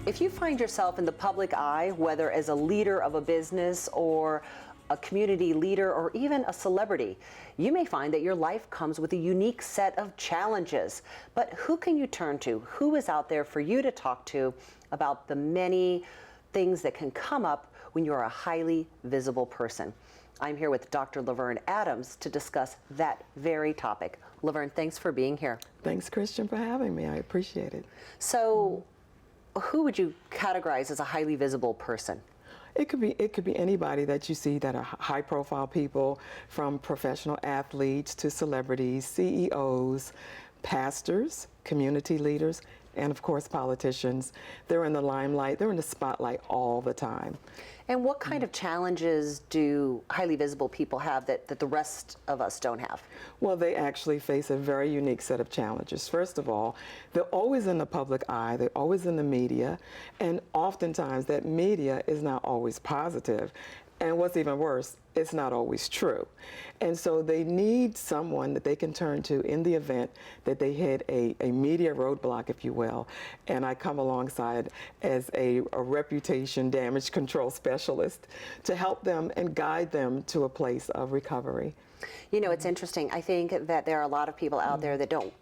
If you find yourself in the public eye, whether as a leader of a business or a community leader or even a celebrity, you may find that your life comes with a unique set of challenges. But who can you turn to? Who is out there for you to talk to about the many things that can come up when you're a highly visible person? I'm here with Dr. LaVerne Adams to discuss that very topic. LaVerne, thanks for being here. Thanks, Kristen, for having me. I appreciate it. So, who would you categorize as a highly visible person? It could be anybody that you see that are high-profile people, from professional athletes to celebrities, CEOs, pastors, community leaders, and of course politicians. They're in the limelight, they're in the spotlight all the time. And what kind of challenges do highly visible people have that the rest of us don't have? Well, they actually face a very unique set of challenges. First of all, they're always in the public eye, they're always in the media, and oftentimes that media is not always positive. And what's even worse, it's not always true. And so they need someone that they can turn to in the event that they hit a media roadblock, if you will. And I come alongside as a reputation damage control specialist to help them and guide them to a place of recovery. You know, it's interesting. I think that there are a lot of people out there that don't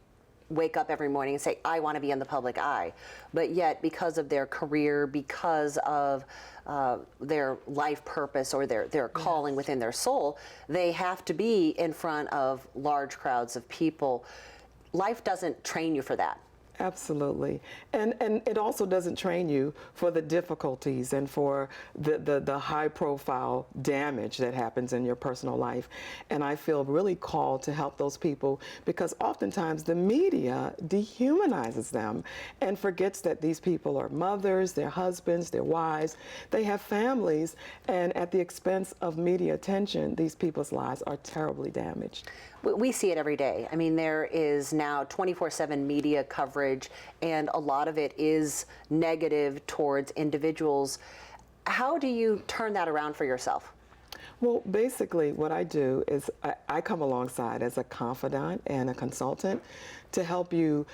wake up every morning and say, I want to be in the public eye. But yet, because of their career, because of their life purpose or their calling within their soul, they have to be in front of large crowds of people. Life doesn't train you for that. Absolutely. And it also doesn't train you for the difficulties and for the high profile damage that happens in your personal life. And I feel really called to help those people because oftentimes the media dehumanizes them and forgets that these people are mothers, their husbands, their wives, they have families, and at the expense of media attention, these people's lives are terribly damaged. We see it every day. I mean, there is now 24/7 media coverage, and a lot of it is negative towards individuals. How do you turn that around for yourself? Well, basically what I do is I come alongside as a confidant and a consultant to help you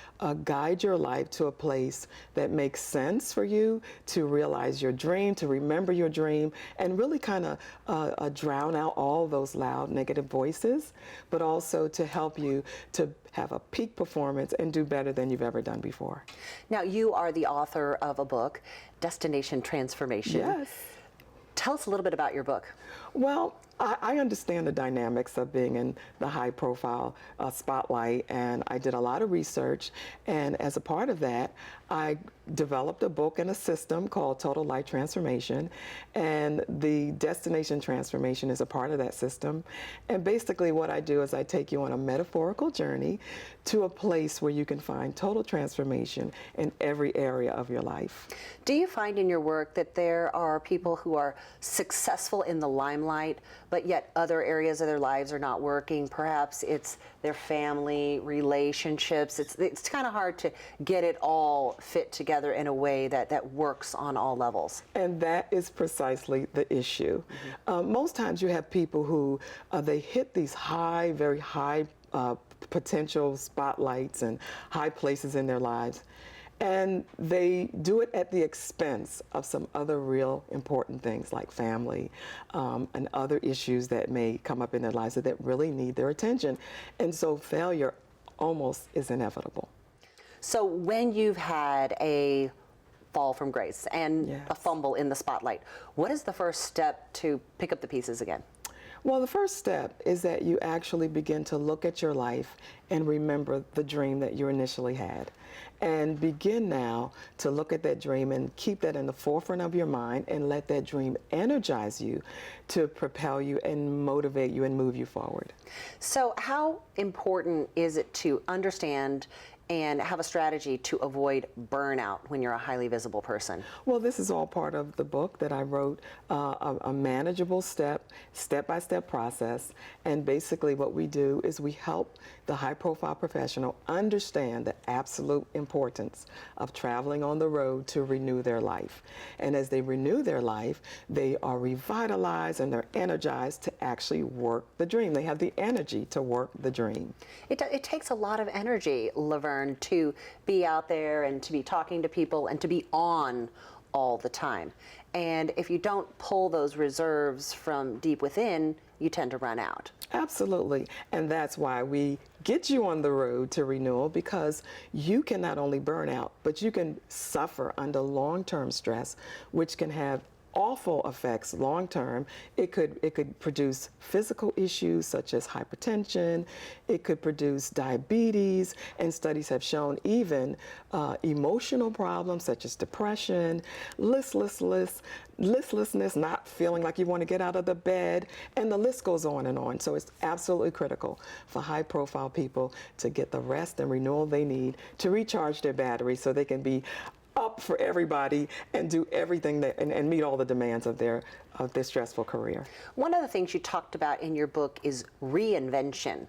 guide your life to a place that makes sense for you, to realize your dream, to remember your dream, and really kind of drown out all those loud negative voices, but also to help you to have a peak performance and do better than you've ever done before. Now, you are the author of a book, Destination Transformation. Yes. Tell us a little bit about your book. Well, I understand the dynamics of being in the high-profile spotlight, and I did a lot of research, and as a part of that, I developed a book and a system called Total Life Transformation, and the Destination Transformation is a part of that system. And basically what I do is I take you on a metaphorical journey to a place where you can find total transformation in every area of your life. Do you find in your work that there are people who are successful in the limelight, but yet other areas of their lives are not working? Perhaps it's their family, relationships. It's kind of hard to get it all fit together in a way that works on all levels. And that is precisely the issue. Most times you have people who they hit these high, very high potential spotlights and high places in their lives, and they do it at the expense of some other real important things like family and other issues that may come up in their lives that really need their attention. And so failure almost is inevitable. So when you've had a fall from grace and Yes. a fumble in the spotlight, what is the first step to pick up the pieces again? Well, the first step is that you actually begin to look at your life and remember the dream that you initially had. And begin now to look at that dream and keep that in the forefront of your mind and let that dream energize you to propel you and motivate you and move you forward. So how important is it to understand and have a strategy to avoid burnout when you're a highly visible person? Well, this is all part of the book that I wrote, a manageable step-by-step process. And basically what we do is we help the high-profile professional understand the absolute importance of traveling on the road to renew their life. And as they renew their life, they are revitalized and they're energized to actually work the dream. They have the energy to work the dream. It takes a lot of energy, LaVerne, learn to be out there and to be talking to people and to be on all the time. And if you don't pull those reserves from deep within, you tend to run out. Absolutely. And that's why we get you on the road to renewal, because you can not only burn out, but you can suffer under long-term stress, which can have awful effects long term. It could produce physical issues such as hypertension. It could produce diabetes, and studies have shown even emotional problems such as depression, listlessness, not feeling like you want to get out of the bed, and the list goes on and on. So it's absolutely critical for high-profile people to get the rest and renewal they need to recharge their batteries so they can be up for everybody and do everything that, and meet all the demands of their stressful career. One of the things you talked about in your book is reinvention.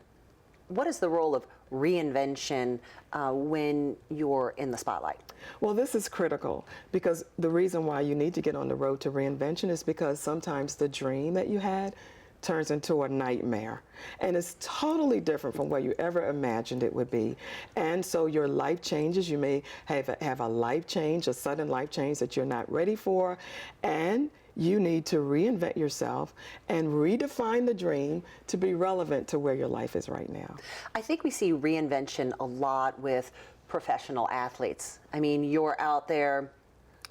What is the role of reinvention when you're in the spotlight? Well, this is critical, because the reason why you need to get on the road to reinvention is because sometimes the dream that you had turns into a nightmare, and it's totally different from what you ever imagined it would be. And so your life changes. You may have a life change, a sudden life change that you're not ready for, and you need to reinvent yourself and redefine the dream to be relevant to where your life is right now. I think we see reinvention a lot with professional athletes. I mean, you're out there,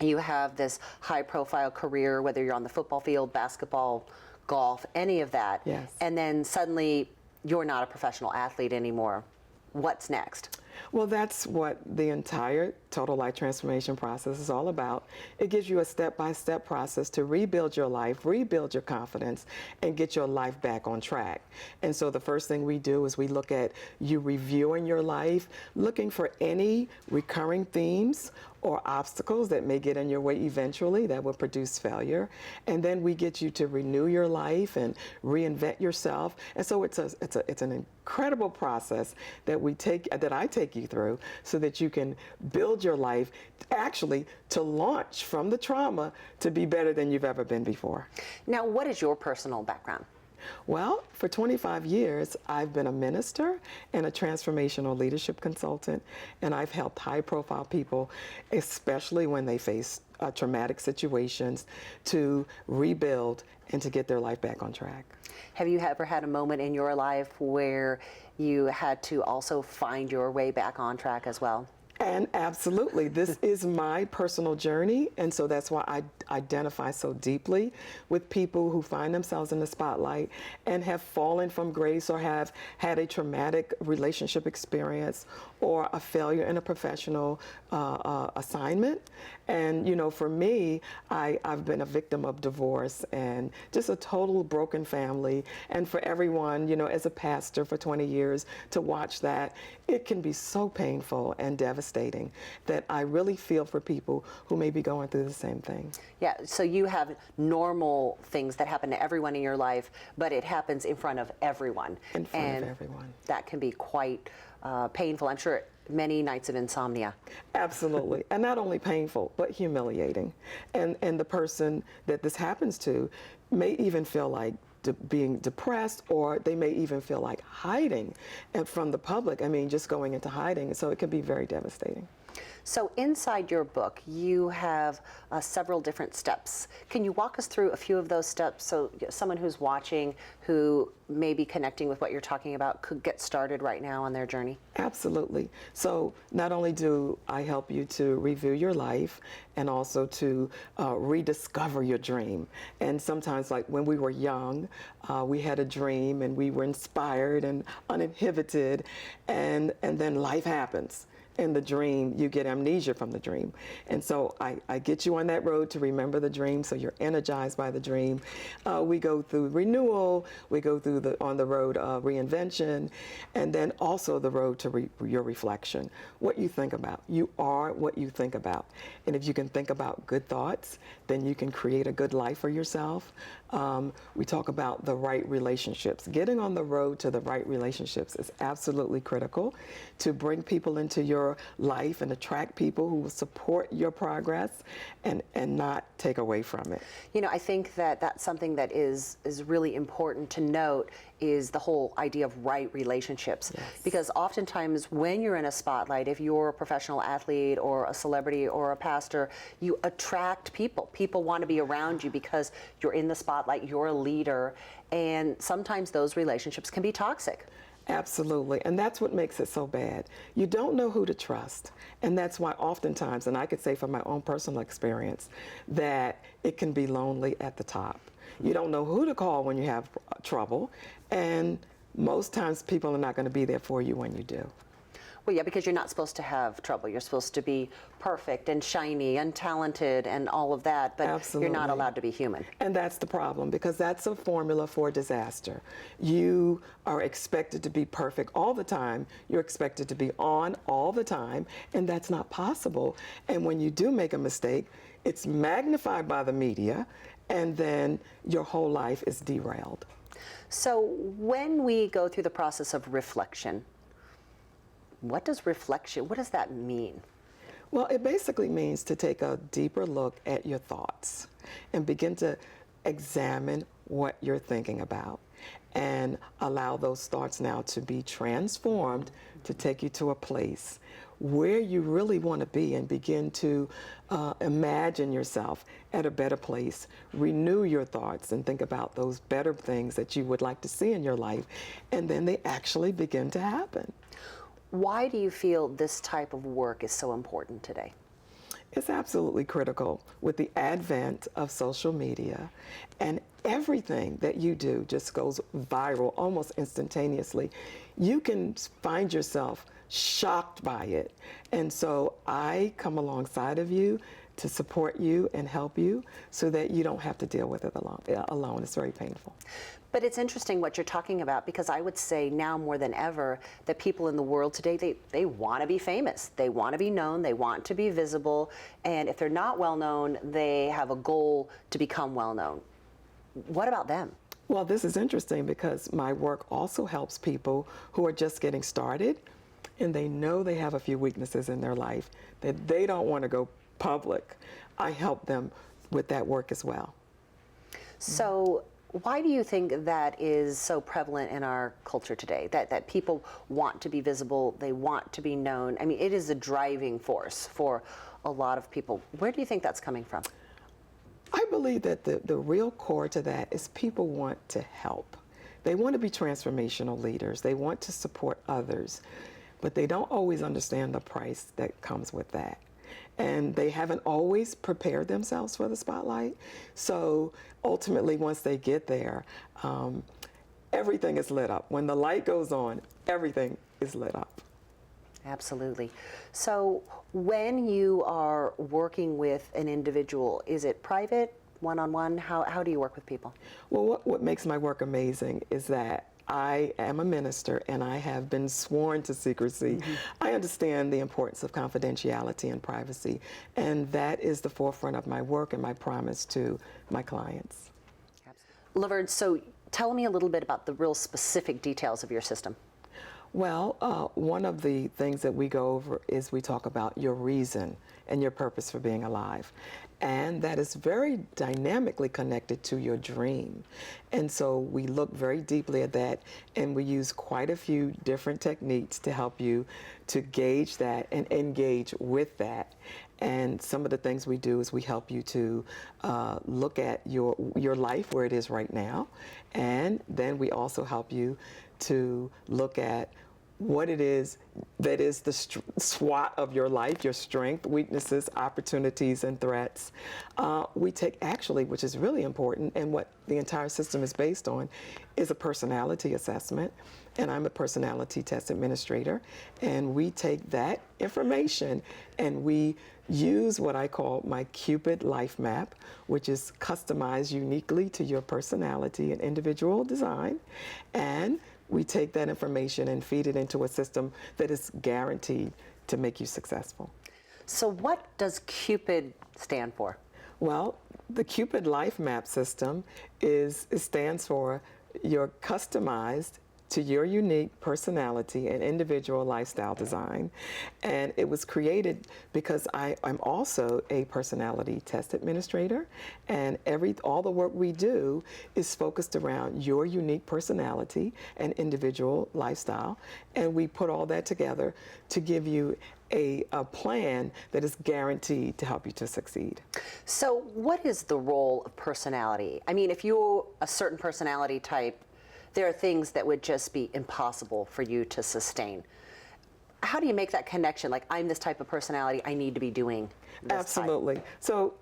you have this high-profile career, whether you're on the football field, basketball, golf, any of that, yes. And then suddenly you're not a professional athlete anymore. What's next? Well, that's what the entire Total Life Transformation process is all about. It gives you a step-by-step process to rebuild your life, rebuild your confidence, and get your life back on track. And so the first thing we do is we look at you reviewing your life, looking for any recurring themes or obstacles that may get in your way eventually that will produce failure. And then we get you to renew your life and reinvent yourself. And so it's an incredible process that I take you through so that you can build your life actually to launch from the trauma to be better than you've ever been before. Now, what is your personal background? Well, for 25 years, I've been a minister and a transformational leadership consultant, and I've helped high-profile people, especially when they face traumatic situations, to rebuild and to get their life back on track. Have you ever had a moment in your life where you had to also find your way back on track as well? And absolutely, this is my personal journey, and so that's why I identify so deeply with people who find themselves in the spotlight and have fallen from grace or have had a traumatic relationship experience or a failure in a professional assignment. And you know, for me, I've been a victim of divorce and just a total broken family. And for everyone, you know, as a pastor for 20 years, to watch that, it can be so painful and devastating that I really feel for people who may be going through the same thing. Yeah, so you have normal things that happen to everyone in your life, but it happens in front of everyone. In front of everyone. That can be quite painful. I'm sure many nights of insomnia. Absolutely. And not only painful, but humiliating. And the person that this happens to may even feel like being depressed, or they may even feel like hiding from the public. I mean, just going into hiding. So it can be very devastating. So inside your book, you have several different steps. Can you walk us through a few of those steps so someone who's watching, who may be connecting with what you're talking about, could get started right now on their journey? Absolutely. So not only do I help you to review your life and also to rediscover your dream. And sometimes, like when we were young, we had a dream and we were inspired and uninhibited, and then life happens. In the dream, you get amnesia from the dream. And so I get you on that road to remember the dream, so you're energized by the dream. We go through renewal, we go through on the road of reinvention, and then also the road to your reflection. What you think about. You are what you think about. And if you can think about good thoughts, then you can create a good life for yourself. We talk about the right relationships. Getting on the road to the right relationships is absolutely critical to bring people into your your life and attract people who will support your progress and not take away from it. You know, I think that that's something that is really important to note is the whole idea of right relationships. Yes. Because oftentimes when you're in a spotlight, if you're a professional athlete or a celebrity or a pastor, you attract people. People want to be around you because you're in the spotlight, you're a leader, and sometimes those relationships can be toxic. Absolutely, and that's what makes it so bad. You don't know who to trust, and that's why oftentimes, and I could say from my own personal experience, that it can be lonely at the top. You don't know who to call when you have trouble, and most times people are not going to be there for you when you do. Well, yeah, because you're not supposed to have trouble. You're supposed to be perfect and shiny and talented and all of that, but Absolutely. You're not allowed to be human. And that's the problem, because that's a formula for disaster. You are expected to be perfect all the time. You're expected to be on all the time, and that's not possible. And when you do make a mistake, it's magnified by the media, and then your whole life is derailed. So when we go through the process of reflection, what does that mean? Well, it basically means to take a deeper look at your thoughts and begin to examine what you're thinking about and allow those thoughts now to be transformed to take you to a place where you really want to be and begin to imagine yourself at a better place. Renew your thoughts and think about those better things that you would like to see in your life, and then they actually begin to happen. Why do you feel this type of work is so important today? It's absolutely critical with the advent of social media, and everything that you do just goes viral almost instantaneously. You can find yourself shocked by it. And so I come alongside of you to support you and help you so that you don't have to deal with it alone. It's very painful. But it's interesting what you're talking about, because I would say now more than ever that people in the world today, they want to be famous. They want to be known. They want to be visible. And if they're not well known, they have a goal to become well known. What about them? Well, this is interesting because my work also helps people who are just getting started and they know they have a few weaknesses in their life that they don't want to go public. I help them with that work as well. So why do you think that is so prevalent in our culture today, that people want to be visible, they want to be known? I mean, it is a driving force for a lot of people. Where do you think that's coming from? I believe that the real core to that is people want to help. They want to be transformational leaders. They want to support others, but they don't always understand the price that comes with that. And they haven't always prepared themselves for the spotlight. So ultimately, once they get there, everything is lit up. When the light goes on, everything is lit up. Absolutely. So when you are working with an individual, is it private, one-on-one? How do you work with people? Well, what makes my work amazing is that I am a minister and I have been sworn to secrecy. Mm-hmm. I understand the importance of confidentiality and privacy, and that is the forefront of my work and my promise to my clients. LaVerne, so tell me a little bit about the real specific details of your system. Well, one of the things that we go over is we talk about your reason and your purpose for being alive. And that is very dynamically connected to your dream. And so we look very deeply at that, and we use quite a few different techniques to help you to gauge that and engage with that. And some of the things we do is we help you to look at your life where it is right now. And then we also help you to look at what it is that is the SWOT of your life, your strength, weaknesses, opportunities, and threats. We take actually, which is really important, and what the entire system is based on, is a personality assessment. And I'm a personality test administrator. And we take that information and we use what I call my Cupid life map, which is customized uniquely to your personality and individual design. And we take that information and feed it into a system that is guaranteed to make you successful. So what does Cupid stand for? Well, the Cupid Life Map system stands for your customized to your unique personality and individual lifestyle design. And it was created because I'm also a personality test administrator, and all the work we do is focused around your unique personality and individual lifestyle. And we put all that together to give you a plan that is guaranteed to help you to succeed. So what is the role of personality? I mean, if you're a certain personality type, there are things that would just be impossible for you to sustain. How do you make that connection? Like, I'm this type of personality, I need to be doing this Absolutely. type. So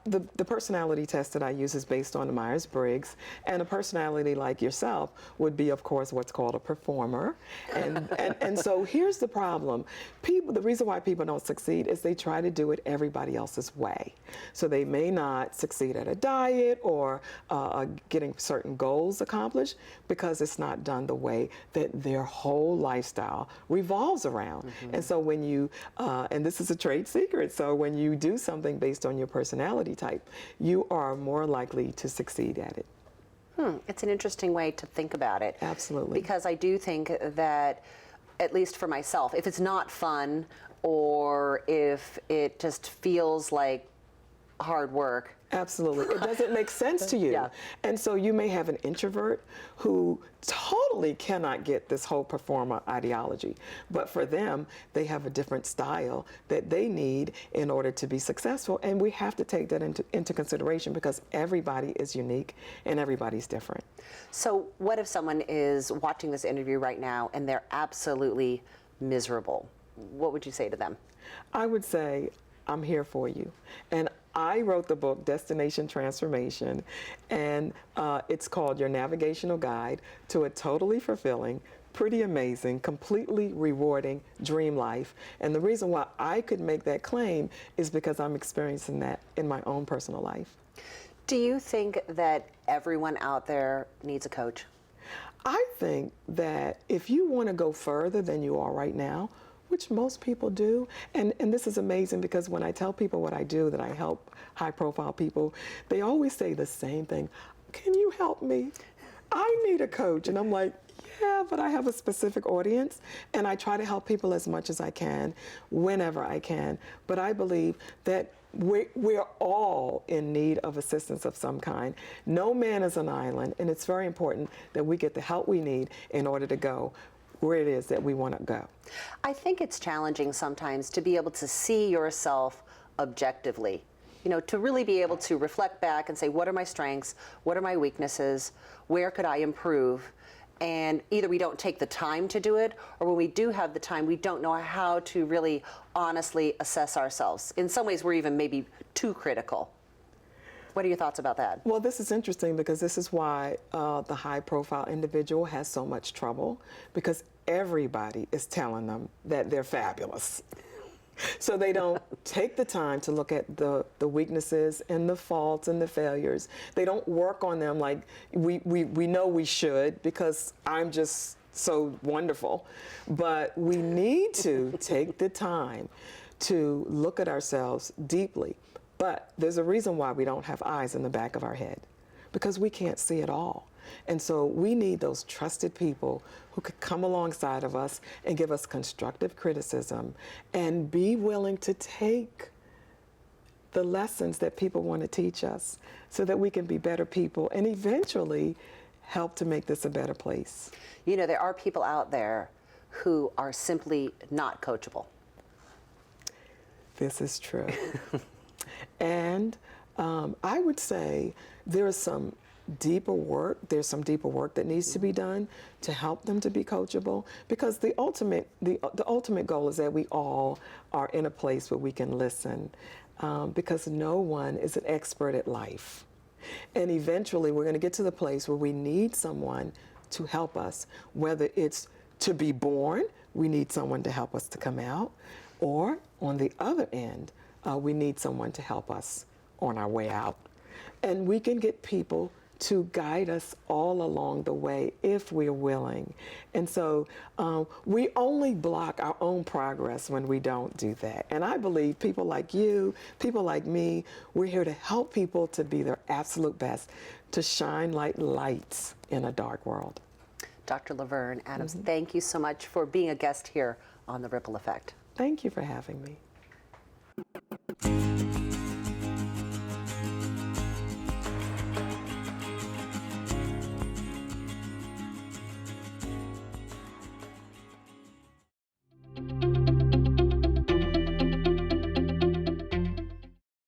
the personality test that I use is based on the Myers-Briggs, and a personality like yourself would be, of course, what's called a performer. And so here's the problem. The reason why people don't succeed is they try to do it everybody else's way. So they may not succeed at a diet or getting certain goals accomplished because it's not done the way that their whole lifestyle revolves around. Mm-hmm. And so when you, and this is a trade secret, so when you do something based on your personality type, you are more likely to succeed at it. It's an interesting way to think about it. Absolutely. Because I do think that, at least for myself, if it's not fun or if it just feels like hard work. Absolutely. It doesn't make sense to you. Yeah. And so you may have an introvert who totally cannot get this whole performer ideology. But for them, they have a different style that they need in order to be successful. And we have to take that into consideration because everybody is unique and everybody's different. So what if someone is watching this interview right now and they're absolutely miserable? What would you say to them? I would say, I'm here for you. And I wrote the book, Destination Transformation, and it's called Your Navigational Guide to a Totally Fulfilling, Pretty Amazing, Completely Rewarding Dream Life. And the reason why I could make that claim is because I'm experiencing that in my own personal life. Do you think that everyone out there needs a coach? I think that if you want to go further than you are right now, which most people do. And this is amazing because when I tell people what I do, that I help high-profile people, they always say the same thing. Can you help me? I need a coach. And I'm like, yeah, but I have a specific audience, and I try to help people as much as I can, whenever I can. But I believe that we're all in need of assistance of some kind. No man is an island, and it's very important that we get the help we need in order to go where it is that we want to go. I think it's challenging sometimes to be able to see yourself objectively. You know, to really be able to reflect back and say, what are my strengths? What are my weaknesses? Where could I improve? And either we don't take the time to do it, or when we do have the time, we don't know how to really honestly assess ourselves. In some ways, we're even maybe too critical. What are your thoughts about that? Well, this is interesting because this is why the high-profile individual has so much trouble, because everybody is telling them that they're fabulous. So they don't take the time to look at the weaknesses and the faults and the failures. They don't work on them like we know we should, because I'm just so wonderful. But we need to take the time to look at ourselves deeply. But there's a reason why we don't have eyes in the back of our head, because we can't see it all. And so we need those trusted people who could come alongside of us and give us constructive criticism and be willing to take the lessons that people want to teach us so that we can be better people and eventually help to make this a better place. You know, there are people out there who are simply not coachable. This is true. And I would say there's some deeper work that needs to be done to help them to be coachable, because the ultimate goal is that we all are in a place where we can listen, because no one is an expert at life. And eventually we're going to get to the place where we need someone to help us, whether it's to be born, we need someone to help us to come out, or on the other end, we need someone to help us on our way out. And we can get people to guide us all along the way if we're willing. And so we only block our own progress when we don't do that. And I believe people like you, people like me, we're here to help people to be their absolute best, to shine like lights in a dark world. Dr. LaVerne Adams, thank you so much for being a guest here on The Ripple Effect. Thank you for having me.